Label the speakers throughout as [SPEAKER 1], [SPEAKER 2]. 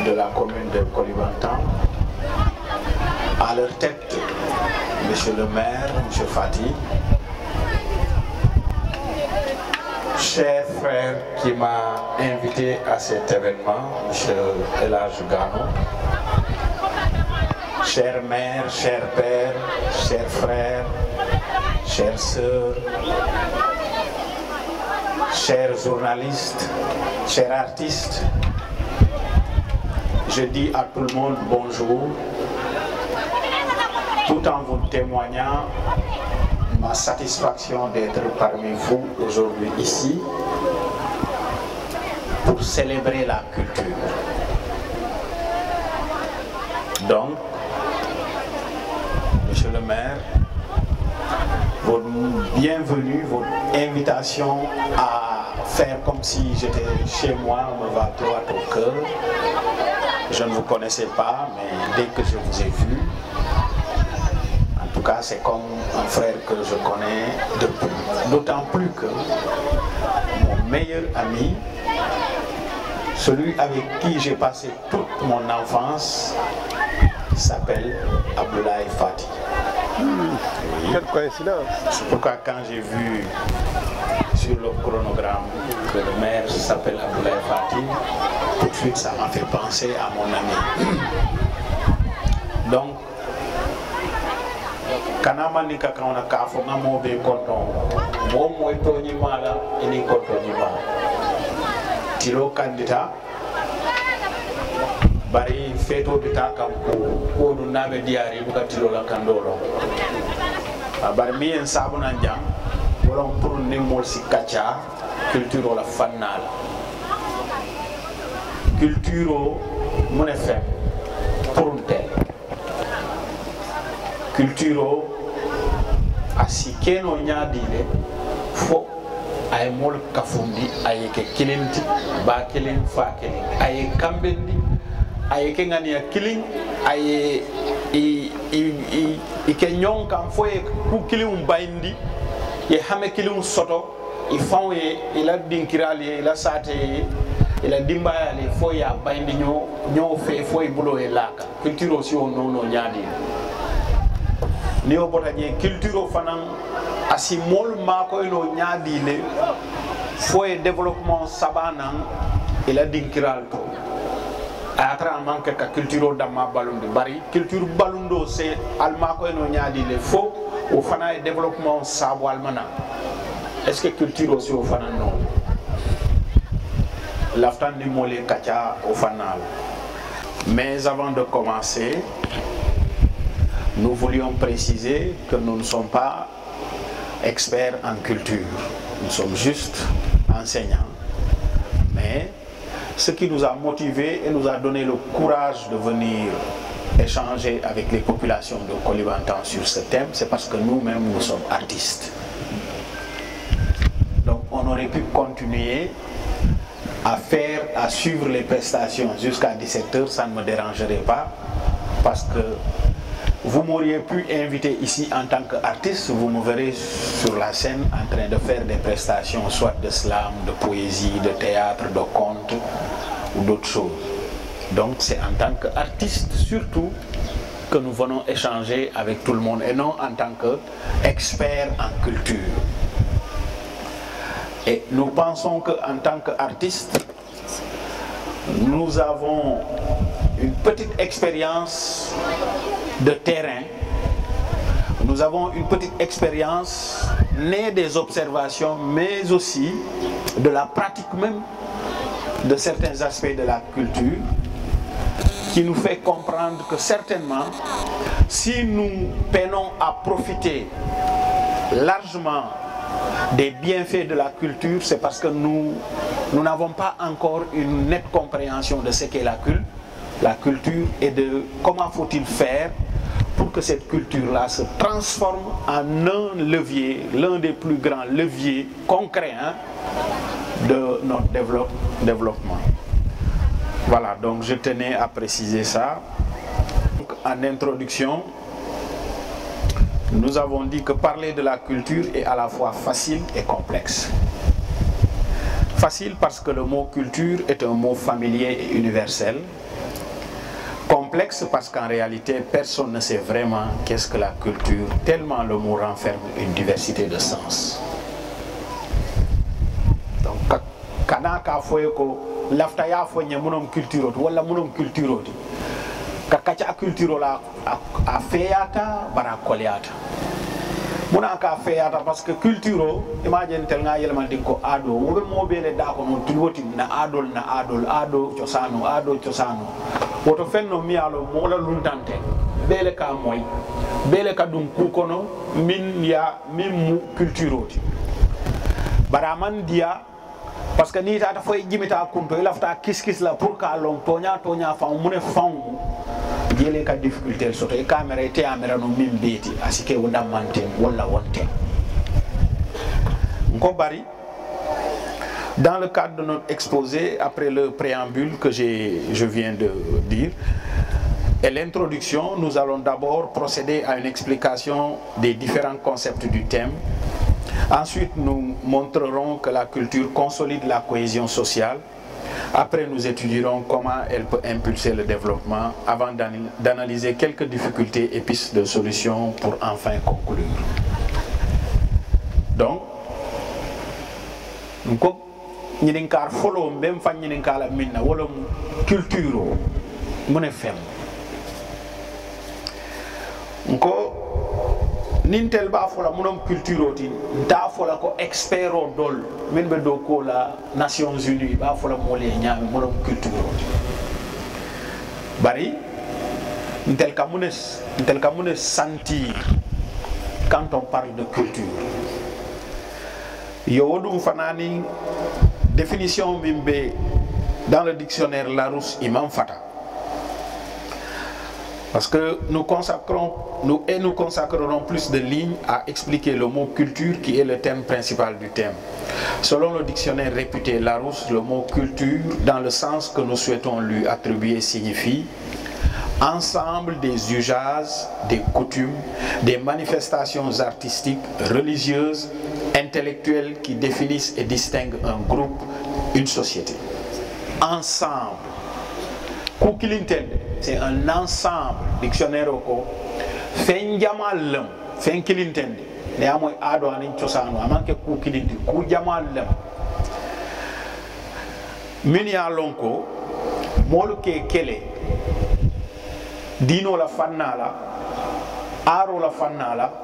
[SPEAKER 1] de la commune de Koulibantang, à leur tête, monsieur le maire, monsieur Fati, cher frère qui m'a invité à cet événement, monsieur Elhadj Gano, chère mère, cher père, chers frères, chères sœurs, chers journalistes, chers artistes, je dis à tout le monde bonjour, tout en vous témoignant ma satisfaction d'être parmi vous aujourd'hui ici pour célébrer la culture. Donc, monsieur le maire, votre bienvenue, votre invitation à faire comme si j'étais chez moi me va droit au cœur. Je ne vous connaissais pas, mais dès que je vous ai vu, en tout cas c'est comme un frère que je connais depuis. D'autant plus que mon meilleur ami, celui avec qui j'ai passé toute mon enfance, s'appelle Abdoulaye Fati. Oui.
[SPEAKER 2] Quelle coïncidence.
[SPEAKER 1] C'est pourquoi quand j'ai vu sur le chronogramme que le maire s'appelle Abdoulaye Fati, tout de suite ça m'a fait penser à mon ami. Donc, kanamani kakaona kafo ngamo be konton mo moy toni mala ini kontoni ma tilo candidat bari feto bita kam ko du nabe diari buka tilo la kandolo bari mi en sabu nan jam wolon pour ni mol si kacha culture la fannal culture mon fem pour un tel culture asi keno nyaadile fo ay mol kafundi ay ke kilinti ba kilin fa kilin ay kambendi ay ke ngani ya kilin ay ke nyon kam fo e ku kilin bayndi e hame kilin soto e faw e ila dinkirali ila sate ila dimbayali fo ya bayndi nyo fe fo e bulo e laka culture si on no nyaadile ni o bota je culture fanan asi mol mako ino nyaadile fo e développement sabanan ila dinkiral to atra manke ka culture damma balundi bari culture balundo c'est almako ino nyaadile fo o fana e développement sabo almana est-ce que culture aussi o fanan non l'aftan ni molé kacha o fanal. Mais avant de commencer, nous voulions préciser que nous ne sommes pas experts en culture. Nous sommes juste enseignants. Mais ce qui nous a motivés et nous a donné le courage de venir échanger avec les populations de Koulibantang sur ce thème, c'est parce que nous-mêmes, nous sommes artistes. Donc on aurait pu continuer à suivre les prestations jusqu'à 17 h, ça ne me dérangerait pas, parce que vous m'auriez pu inviter ici en tant qu'artiste, vous me verrez sur la scène en train de faire des prestations, soit de slam, de poésie, de théâtre, de conte ou d'autres choses. Donc c'est en tant qu'artiste surtout que nous venons échanger avec tout le monde et non en tant qu'expert en culture. Et nous pensons qu'en tant qu'artiste, nous avons une petite expérience de terrain, nous avons une petite expérience née des observations, mais aussi de la pratique même de certains aspects de la culture, qui nous fait comprendre que certainement, si nous peinons à profiter largement des bienfaits de la culture, c'est parce que nous n'avons pas encore une nette compréhension de ce qu'est la culture et de comment faut-il faire pour que cette culture-là se transforme en un levier, l'un des plus grands leviers concrets de notre développement. Voilà, donc je tenais à préciser ça. Donc, en introduction, nous avons dit que parler de la culture est à la fois facile et complexe. Facile parce que le mot culture est un mot familier et universel. Complexe parce qu'en réalité, personne ne sait vraiment qu'est-ce que la culture, tellement le mot renferme une diversité de sens. Donc, kana ka foye ko lafta ya foye munom culture wala munom culture ka kacha culture la a feyata bara kolyata muna ka feyata parce que culture imagine tel nga yelma dinko ado wobe mobele da ko non tulwoti na ado ciosano woto fenno mialo mola luntante bele ka moy bele ka dum ku kono min mu culture oti bara man dia parce que ni tata foy jimita kunto ilafta kiskis la pour ka long tonya fa mune famu jele ka difficulté soto e camera e camera no min beti asike wona mante wala wonte ngo bari dans le cadre de notre exposé après le préambule que je viens de dire et l'introduction, nous allons d'abord procéder à une explication des différents concepts du thème. Ensuite, nous montrerons que la culture consolide la cohésion sociale. Après, nous étudierons comment elle peut impulser le développement avant d'analyser quelques difficultés et pistes de solutions pour enfin conclure. Donc, nous avons follow même fa la minna wala culture mune fem ko nintel ba fola munom culture ti da fola ko expert dol min be do ko la Nations Unies ba fola mole nyam munom culture bari ntel ka mune sentir quand on parle de culture yo wodum fanani définition mimbe dans le dictionnaire Larousse Imam Fata. Parce que nous consacrerons plus de lignes à expliquer le mot culture qui est le thème principal du thème. Selon le dictionnaire réputé Larousse, le mot culture, dans le sens que nous souhaitons lui attribuer, signifie ensemble des usages, des coutumes, des manifestations artistiques, religieuses, intellectuelles qui définissent et distinguent un groupe, une société. Ensemble. C'est un ensemble. Dictionnaire oko. Fenjamal fenkilintende. Ne amoy ado anin ciosano amanke kukilindi ku jamal minya lonko molu ke kele dino la fannala aro la fannala.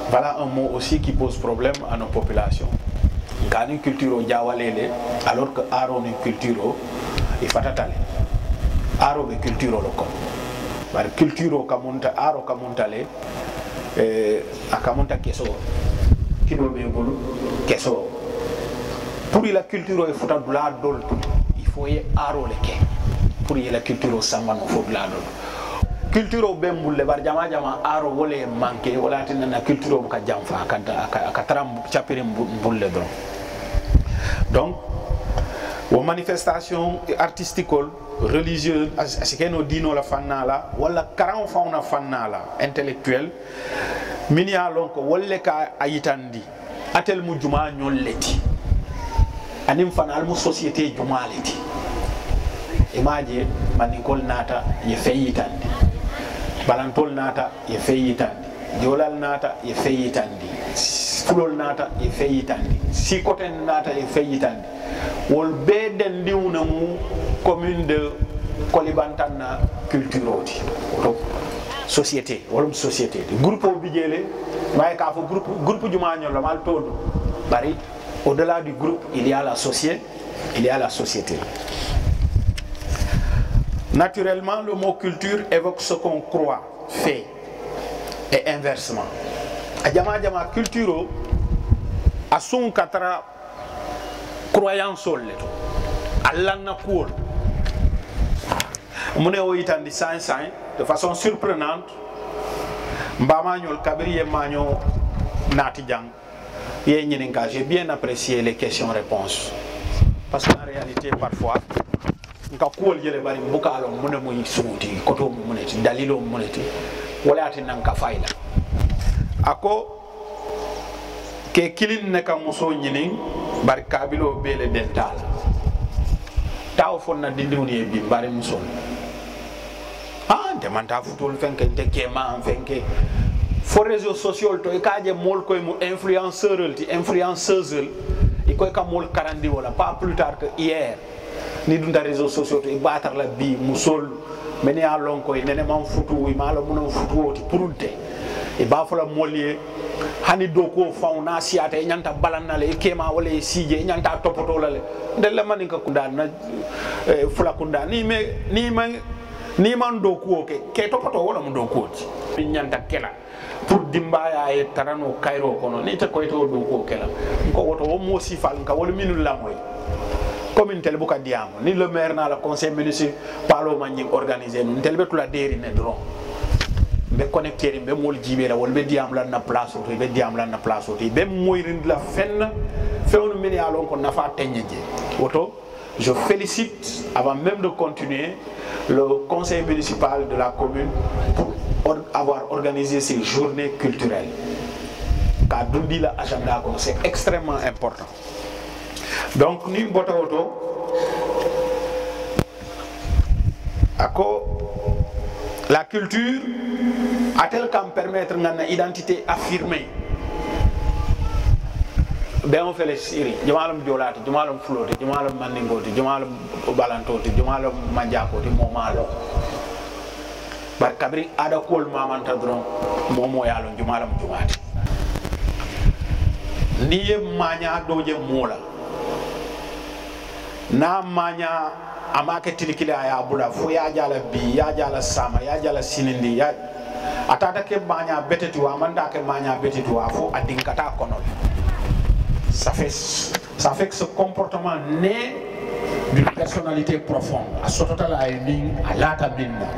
[SPEAKER 1] Voilà un mot aussi qui pose problème à nos populations. Quand une culture diawalele, alors que aro une culture il faut tatale. Aro une culture local. Par culture kamunta aro kamuntale akamunta keso. Kilo bebulu keso. Pour la culture il faut de la dol. Il faut y aro leke. Pour la culture samano il faut de la dol. Culture bembulle bar jama aro wole manke wala tinna culture ka jamfa ka tram chapire bulle don. Donc aux manifestations artistiques religieuses asikeno dino la fanala wala karan fauna fanala intellectuel minia lonko wolle ka ayitandi atel mu juma nyolleti anim fanal mu société juma leti imaje manikol nata ye feyitandi balantol nata ye feyitandi jolal nata ye feyitandi fulol nata ye feyitandi sikoten nata ye feyitandi wol beden diwna mu commune de Kolibantanna culture oti société wolum société groupe bijele way ka fo groupe juma ñol mal todo bari au-delà du groupe il y a la société, Naturellement, le mot culture évoque ce qu'on croit, fait, et inversement. Adjama jama culture a son katra croyance leto. Allah na cool. Mune o itandi sain de façon surprenante. Mbama ñol kabri maño nati jang. J'ai bien apprécié les questions-réponses. Parce qu'en réalité, parfois, nka kuol jele bari mbukalo mune muy suuti koto muneti dalilo muneti wala ati nanka fayla ako ke kilin ne ka muso nyini bari kabilo bele dental taw fonna dindiwni bi bari muso nte manta futol fenke nte kema fenke fo réseaux sociaux to ikaje mol koy mu influenceur ti influenceuse ikoy ka mol karandi wala pas plus tard que hier ni dunda réseaux sociaux to ibatar la bi musol meni a lon koy nene man futu ma la mun futu ti purunte e ba fola mollier hani doko fauna siata nyanta balanale kema wala sije nyanta topoto lale ndelle man ka kunda na fula kunda ni man doko ke topoto wala mu doko ti nyanta kela pour dimbaya e tarano kairo kono ni te koyto doko kela ko woto o mo sifal ka wala minul la moy commune tel buka diamo ni le maire na la conseil municipal o manji organiser non tel be tula deri ne dron be connecter be mol jibe la wol be diam la na place to be diam la na place to be moyrind la fenn fewnu min ya lon ko nafa teñeje woto je félicite avant même de continuer le conseil municipal de la commune pour avoir organisé ces journées culturelles car dundi la agenda ko c'est extrêmement important. Donc ni mbota auto ako la culture a-t-elle qu'à permettre une identité affirmée ben on fait les séries jumalam jolati jumalam floti jumalam mandingoti jumalam balantoti jumalam manjakoti momalo bar kabri ada kol mamanta dron momo yalo jumalam jumati niye manya doje mola na manya amake tilikila ya bula fo ya jala bi ya jala sama ya jala sinindi ya atata ke manya beteti wa manda ke manya beteti wa fo adinkata konol ça fait que ce comportement naît d'une personnalité profonde a sotota la ning a lata minna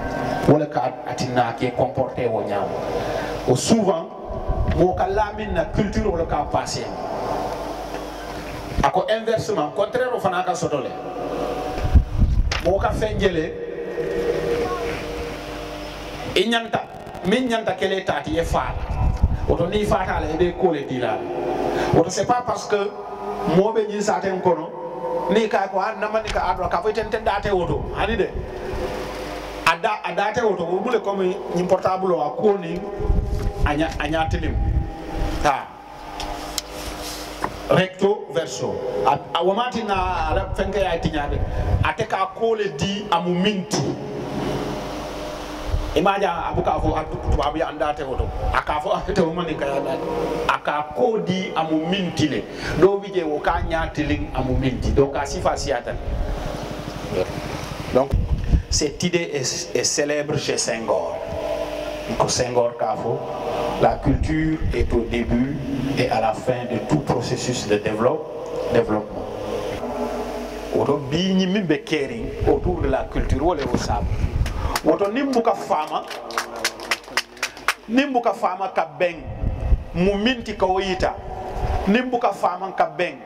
[SPEAKER 1] wala ka atina ke comporté wo nyam o souvent mo ka la minna culture wala ka passé ako inversement contraire o fana ka sotole mo ka fenjele inyanta min nyanta kele tati e faala oto ni faata la be ko le dilal oto c'est pas parce que mo be nyi saten kono ni ka ko an namani ka adwa ka foten ten date oto ani de adate oto o bule comme ni portable o ko ni anya telim ha recto verso a wamati na ala fenke ya tinyade ateka ko le di amu minti imaja abuka fo tubabu ya andate oto akafo ate o mani kaya date aka ko di amu minti le do bije wo ka nyatiling amu minti donc asifa siatan donc cette idée est célèbre chez Senghor. Senghor Kafo, la culture est au début et à la fin de tout processus de développement. Oto bi ñi min be caring autour de la culture wala wo sab woto nimbuka fama ka beng mu minti ko yita nimbuka fama ka beng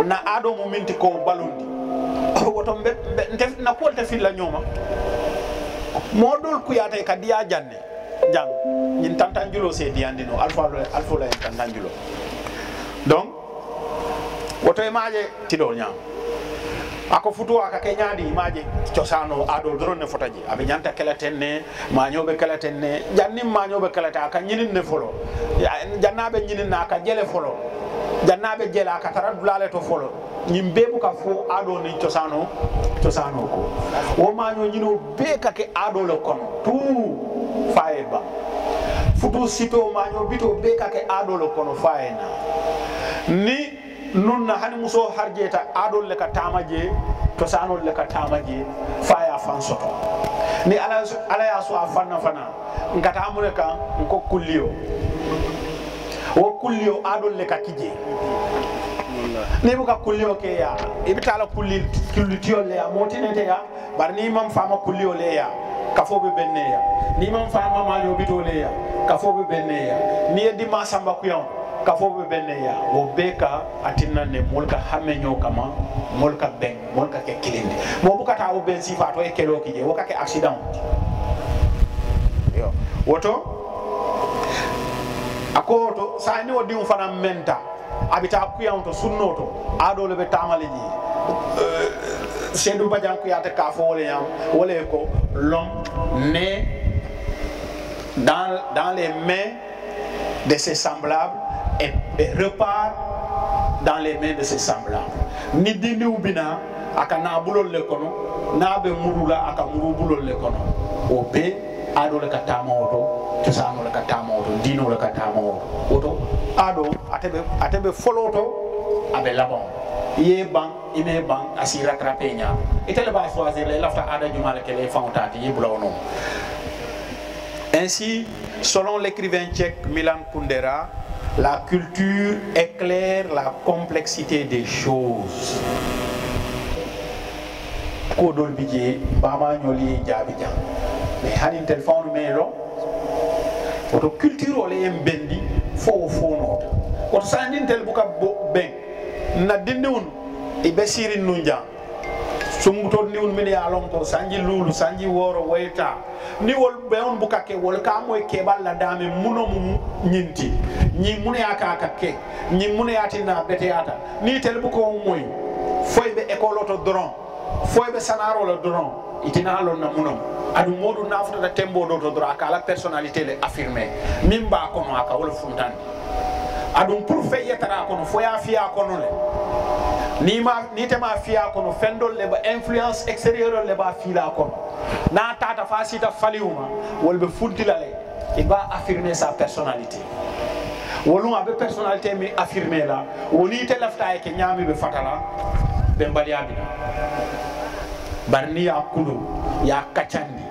[SPEAKER 1] na ado mu minti ko balundi woto ndef na ko te filla ñoma modol ku yata ka diya janne jang ñin tantanjulo se diandino alfa la tantanjulo donc woto e maaje tido ñam ako futu aka ke nyaadi maaje ciosano ado drone fotaji abe nyanta kelatenne mañobe kelatenne janni mañobe kelata aka nyinin ne folo jannabe nyinin na aka jele folo jannabe jela aka taradulale to folo nyimbe bu ka fo ado ni ciosano ko wo maño nyino be ka ke ado le kon tout faeba futu sito maño bito be ka ke ado le kon faena ni nun na hani muso harjeta adol le ka tamaje to sanol le ka tamaje faya fan soto ni ala ya so afanna fana ngata amune kan ko kulliyo o kulliyo adol le ka kije ni buka kulliyo ke ya ibitala kullitiyo le ya motinete ya bar ni mam fama kulliyo le ya kafobe benne ya ni mam fama manyo bito le ya kafobe benne ya ni yedi masamba kuyon kafobe benne ya wo beka atinna ne molka hamenyo kama molka ben molka ke kilinde mo bukata wo ben sifato e kelo kije wo kake accident yo woto akoto sa ni wodi fana menta abita kuyanto sunnoto ado le be tamaleji Seydou Badian ku yata kafo wole yam wole ko l'homme né dans les mains de ses semblables et repart dans les mains de ses semblables. Ni dindi ubina aka na bulol le kono na be murula aka muru bulol le kono o be ado le katama oto to sano le katama oto dino le katama oto ado atebe foloto abe labon ye ban ime ban asi rattraper nya itele ba choisir les lafta ada jumala ke les fantati ye bulono. Ainsi, selon l'écrivain tchèque Milan Kundera, la culture éclaire la complexité des choses. Kodol bidje bama nyoli jabija. Mais hanin téléphone melo. Auto culture ole mbendi fo no. Ko sandin tel buka ben na dindun e besirin nunja. Sumbuto ni un mini alon ko sanji lulu sanji woro weta ni wol be on buka ke wol ka moy ke balla dame muno mu nyinti ni mune aka ke ni mune atina bete ata ni tel bu ko moy foybe école to dron foybe sanaro le dron itina lon na muno adu modu nafuta da tembo do to dron aka la personnalité le affirmer mimba kono aka wol funtan adu pour feyetara kono foya fiya kono le ni tema fiya kono fendol le ba influence extérieure le ba fila kono na tata fasita faliuma wolbe fuddilale e ba affirmer sa personnalité wolum abe personnalité mi affirmer la woni te lafta e ke nyami be fatala be mbaliabina barni ya kulu ya kacandi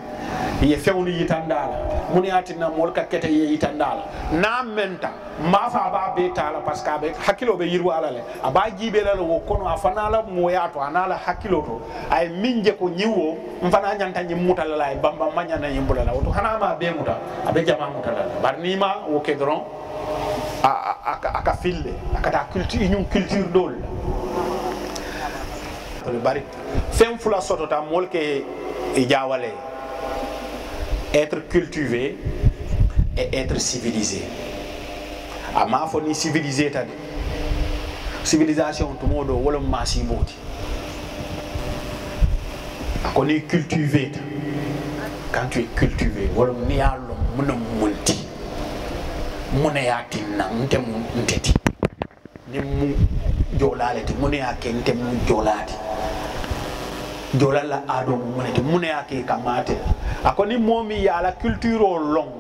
[SPEAKER 1] ye fewni yitandala muni atina mol ka kete ye yitandala na menta ma fa ba be tala parce que be hakilo be yirwa alale aba jibe la wo kono afanala moyato anala hakilo to ay minje ko nyiwo mfana nyanta nyi mutala la bamba manyana yimbula la to hana ma be muta abe jama mutala barni ma wo kedron aka fille akata culture ñum culture dol le bari fem fula soto ta mol ke e jawale être cultivé et être civilisé. Ama fo ni civilisé tadi. Civilisation tout modo wala masiboti. Akoni cultivé. Quand tu es cultivé, wala ni alo muna multi. Muna yati na ntem nteti. Ni mu jolale te muna yake ntem jolati. Jolala ado munete mune yake kamate akoni momi ya la culture long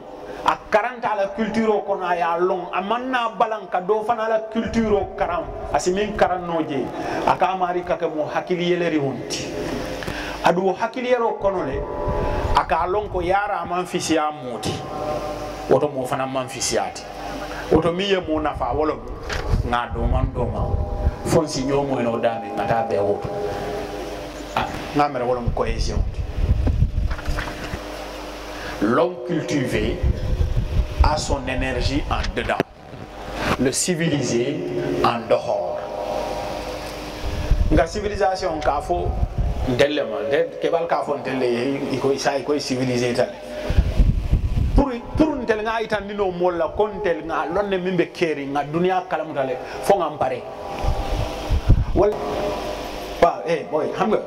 [SPEAKER 1] a 40 la culture kono ya long amanna balanka do fana la culture karam asimin karannoje aka mari kake mo hakili yeleri wonti adu hakili yero kono le aka long ko yara man fisiya moti woto mo fana man fisiyati woto miye mo nafa wolo nga do man fonsi nyomo no dami ngata be woto cohésion. L'homme cultivé a son énergie en dedans, le civilisé en dehors. La civilisation ka fo ndelema kebal ka fo ndele iko civilisé tale pour ntel nga itan dino molla kontel nga lonne mimbe keri nga dunia kala mutale fo ngam pare wal boy xam nga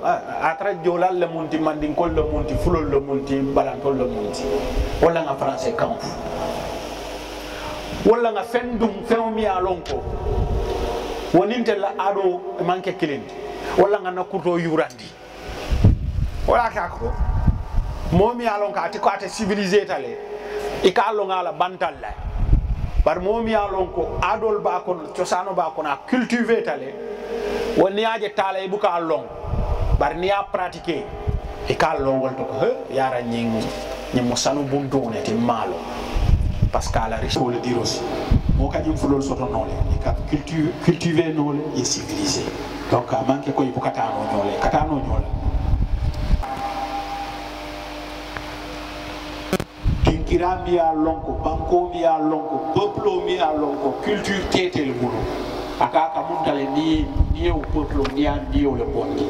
[SPEAKER 1] atra jolal le monti mandin kol le monti fulol le monti balantol le monti wala nga français kamp wala nga fendum fewmi alonko woninte la ado manke kilindi wala nga nakuto yurandi wala ka ko momi alonka ati ko ate civilisé tale e ka longa la bantal la par momi alonko adol ba ko ciosano ba ko na cultiver tale woni aje tala e buka long bar ni a pratiquer e ka longol to ko yara nying mo sanu buntu ne ti malo parce que la richesse le dire aussi mo ka jim fulol soto nole e ka cultiver nole e civiliser donc a manke ko e buka tano nyole dinkiram ya lonko banko mi ya lonko peuple mi ya lonko culture tetel muno akaka muntale ni o peuple ni andi o le bondi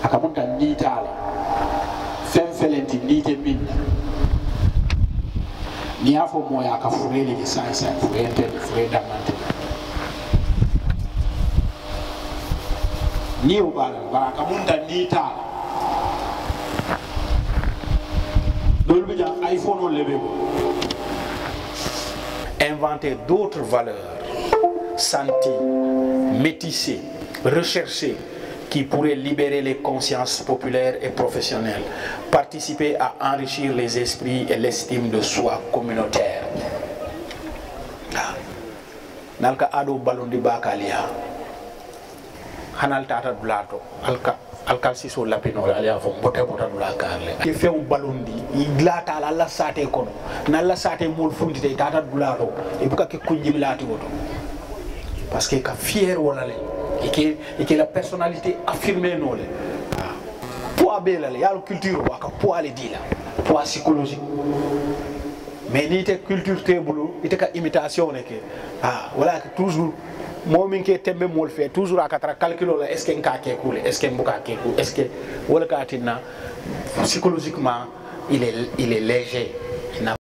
[SPEAKER 1] akamunta ni tale fem felenti ni te min ni afo moya akafurele ke sansa furente furenda mante ni o bala akamunta ni tale dol inventer d'autres valeurs senties, métissées, recherchées, qui pourraient libérer les consciences populaires et professionnelles, participer à enrichir les esprits et l'estime de soi communautaire. Nalka ado balondi bakalia hanal tata dulato alka siso lapino alia fo bote dula karle ke few balondi iglata la sate kono na la sate mol fundite tata dulato e buka ke kunjim lati woto parce que ka fier wala le et que la personnalité affirmée non le poids bela le yalo culture waka poids le dila poids psychologique mais ni te culture tebulu ite ka imitation ne ke voilà que toujours momin ke tembe mol fait toujours à quatre calculo la est-ce que nka ke kule est-ce que mbuka ke kule est-ce que wala ka tinna psychologiquement il est léger